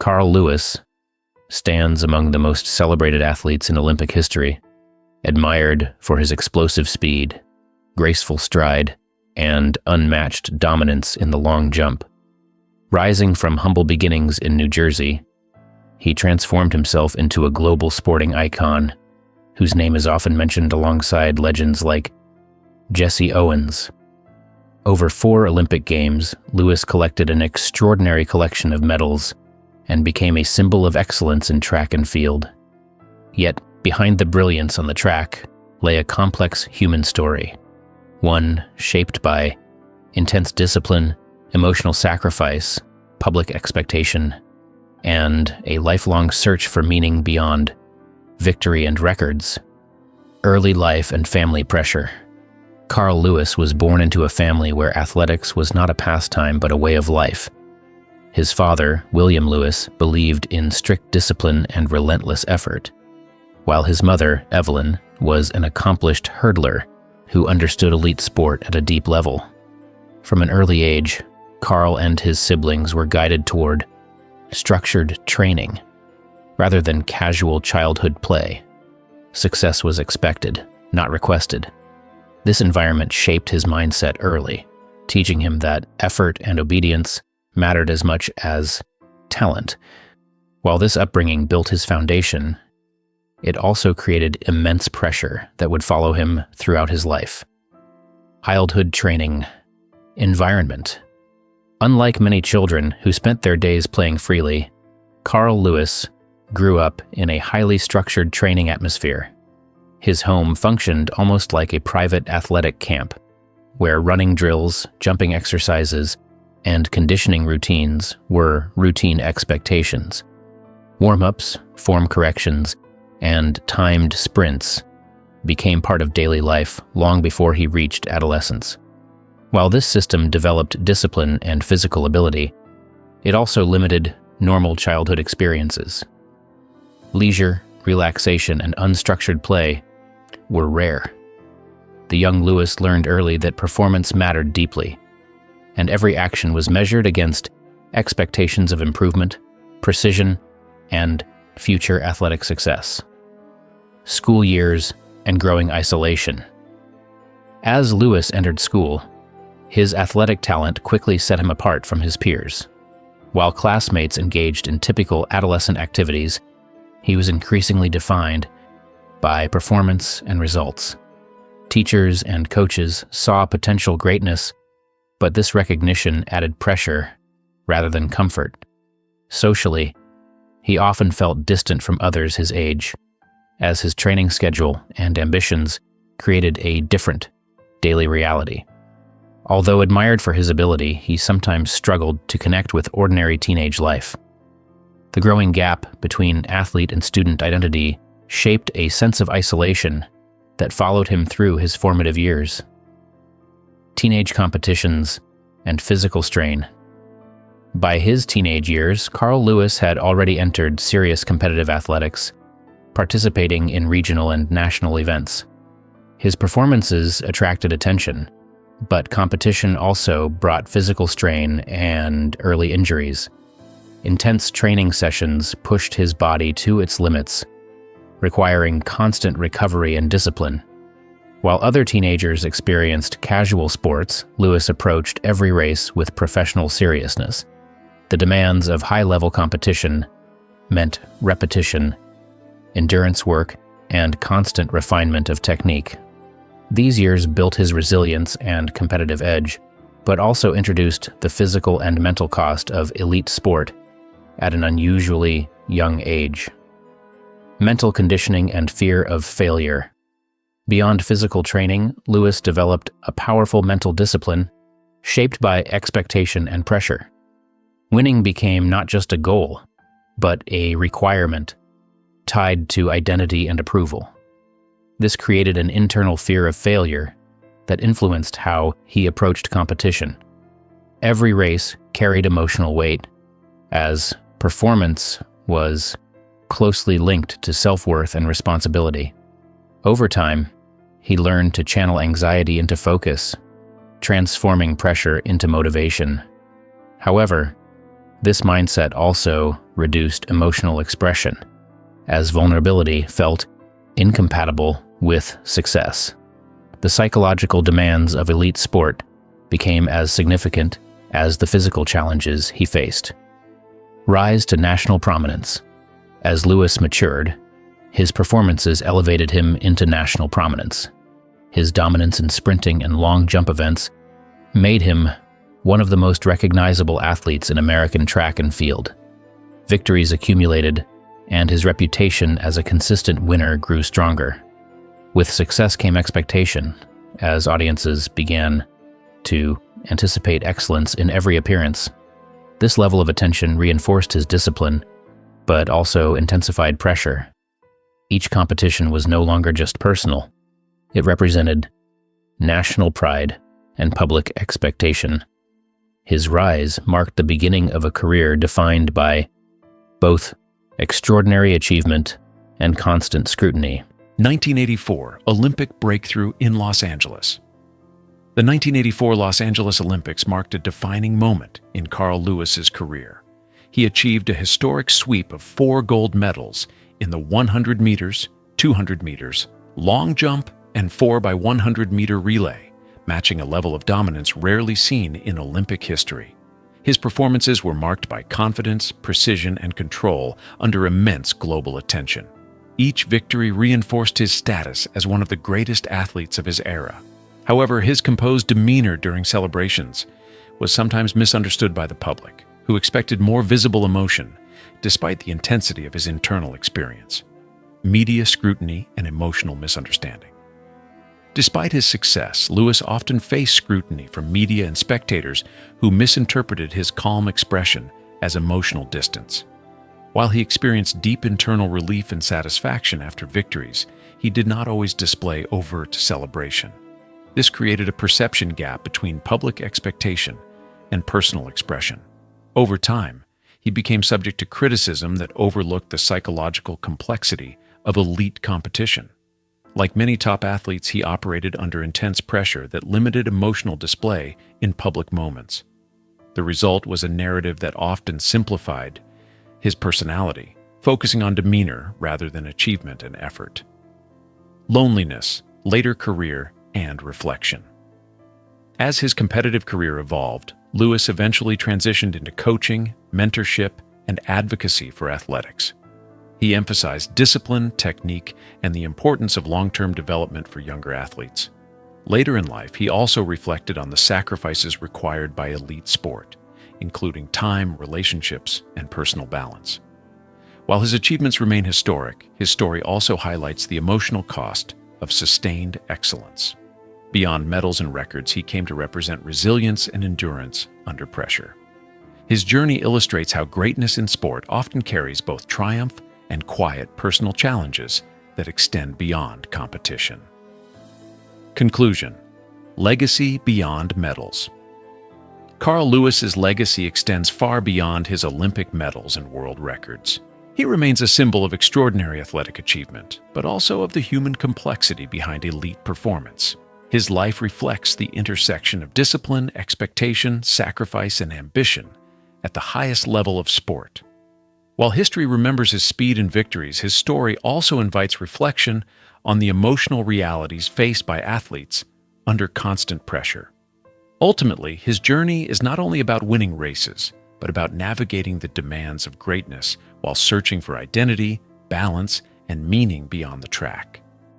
Carl Lewis stands among the most celebrated athletes in Olympic history, admired for his explosive speed, graceful stride, and unmatched dominance in the long jump. Rising from humble beginnings in New Jersey, he transformed himself into a global sporting icon whose name is often mentioned alongside legends like Jesse Owens. Over 4 Olympic Games, Lewis collected an extraordinary collection of medals and became a symbol of excellence in track and field. Yet, behind the brilliance on the track lay a complex human story, one shaped by intense discipline, emotional sacrifice, public expectation, and a lifelong search for meaning beyond victory and records. Early life and family pressure. Carl Lewis was born into a family where athletics was not a pastime but a way of life. His father, William Lewis, believed in strict discipline and relentless effort, while his mother, Evelyn, was an accomplished hurdler who understood elite sport at a deep level. From an early age, Carl and his siblings were guided toward structured training rather than casual childhood play. Success was expected, not requested. This environment shaped his mindset early, teaching him that effort and obedience mattered as much as talent. While this upbringing built his foundation, it also created immense pressure that would follow him throughout his life. Childhood training environment. Unlike many children who spent their days playing freely, Carl Lewis grew up in a highly structured training atmosphere. His home functioned almost like a private athletic camp, where running drills, jumping exercises, and conditioning routines were routine expectations. Warm-ups, form corrections, and timed sprints became part of daily life long before he reached adolescence. While this system developed discipline and physical ability, it also limited normal childhood experiences. Leisure, relaxation, and unstructured play were rare. The young Lewis learned early that performance mattered deeply, and every action was measured against expectations of improvement, precision, and future athletic success. School years and growing isolation. As Lewis entered school, his athletic talent quickly set him apart from his peers. While classmates engaged in typical adolescent activities, he was increasingly defined by performance and results. Teachers and coaches saw potential greatness, but this recognition added pressure rather than comfort. Socially, he often felt distant from others his age, as his training schedule and ambitions created a different daily reality. Although admired for his ability, he sometimes struggled to connect with ordinary teenage life. The growing gap between athlete and student identity shaped a sense of isolation that followed him through his formative years. Teenage competitions and physical strain. By his teenage years, Carl Lewis had already entered serious competitive athletics, participating in regional and national events. His performances attracted attention, but competition also brought physical strain and early injuries. Intense training sessions pushed his body to its limits, requiring constant recovery and discipline. While other teenagers experienced casual sports, Lewis approached every race with professional seriousness. The demands of high-level competition meant repetition, endurance work, and constant refinement of technique. These years built his resilience and competitive edge, but also introduced the physical and mental cost of elite sport at an unusually young age. Mental conditioning and fear of failure. Beyond physical training, Lewis developed a powerful mental discipline shaped by expectation and pressure. Winning became not just a goal, but a requirement tied to identity and approval. This created an internal fear of failure that influenced how he approached competition. Every race carried emotional weight, as performance was closely linked to self-worth and responsibility. Over time, he learned to channel anxiety into focus, transforming pressure into motivation. However, This mindset also reduced emotional expression, as vulnerability felt incompatible with success. The psychological demands of elite sport became as significant as the physical challenges he faced. Rise to national prominence. As Lewis matured, his performances elevated him into national prominence. His dominance in sprinting and long jump events made him one of the most recognizable athletes in American track and field. Victories accumulated, and his reputation as a consistent winner grew stronger. With success came expectation, as audiences began to anticipate excellence in every appearance. This level of attention reinforced his discipline, but also intensified pressure. Each competition was no longer just personal. It represented national pride and public expectation. His rise marked the beginning of a career defined by both extraordinary achievement and constant scrutiny. 1984 Olympic breakthrough in Los Angeles. The 1984 Los Angeles Olympics marked a defining moment in Carl Lewis's career. He achieved a historic sweep of 4 gold medals in the 100 meters, 200 meters, long jump, and 4x100-meter relay, matching a level of dominance rarely seen in Olympic history. His performances were marked by confidence, precision, and control under immense global attention. Each victory reinforced his status as one of the greatest athletes of his era. However, his composed demeanor during celebrations was sometimes misunderstood by the public, who expected more visible emotion, despite the intensity of his internal experience. Media scrutiny and emotional misunderstanding. Despite his success, Lewis often faced scrutiny from media and spectators who misinterpreted his calm expression as emotional distance. While he experienced deep internal relief and satisfaction after victories, he did not always display overt celebration. This created a perception gap between public expectation and personal expression. Over time, he became subject to criticism that overlooked the psychological complexity of elite competition. Like many top athletes, he operated under intense pressure that limited emotional display in public moments. The result was a narrative that often simplified his personality, focusing on demeanor rather than achievement and effort. Loneliness, later career, and reflection. As his competitive career evolved, Lewis eventually transitioned into coaching, mentorship, and advocacy for athletics. He emphasized discipline, technique, and the importance of long-term development for younger athletes. Later in life, he also reflected on the sacrifices required by elite sport, including time, relationships, and personal balance. While his achievements remain historic, his story also highlights the emotional cost of sustained excellence. Beyond medals and records, he came to represent resilience and endurance under pressure. His journey illustrates how greatness in sport often carries both triumph and quiet personal challenges that extend beyond competition. Conclusion: legacy beyond medals. Carl Lewis's legacy extends far beyond his Olympic medals and world records. He remains a symbol of extraordinary athletic achievement, but also of the human complexity behind elite performance. His life reflects the intersection of discipline, expectation, sacrifice, and ambition at the highest level of sport. While history remembers his speed and victories, his story also invites reflection on the emotional realities faced by athletes under constant pressure. Ultimately, his journey is not only about winning races, but about navigating the demands of greatness while searching for identity, balance, and meaning beyond the track.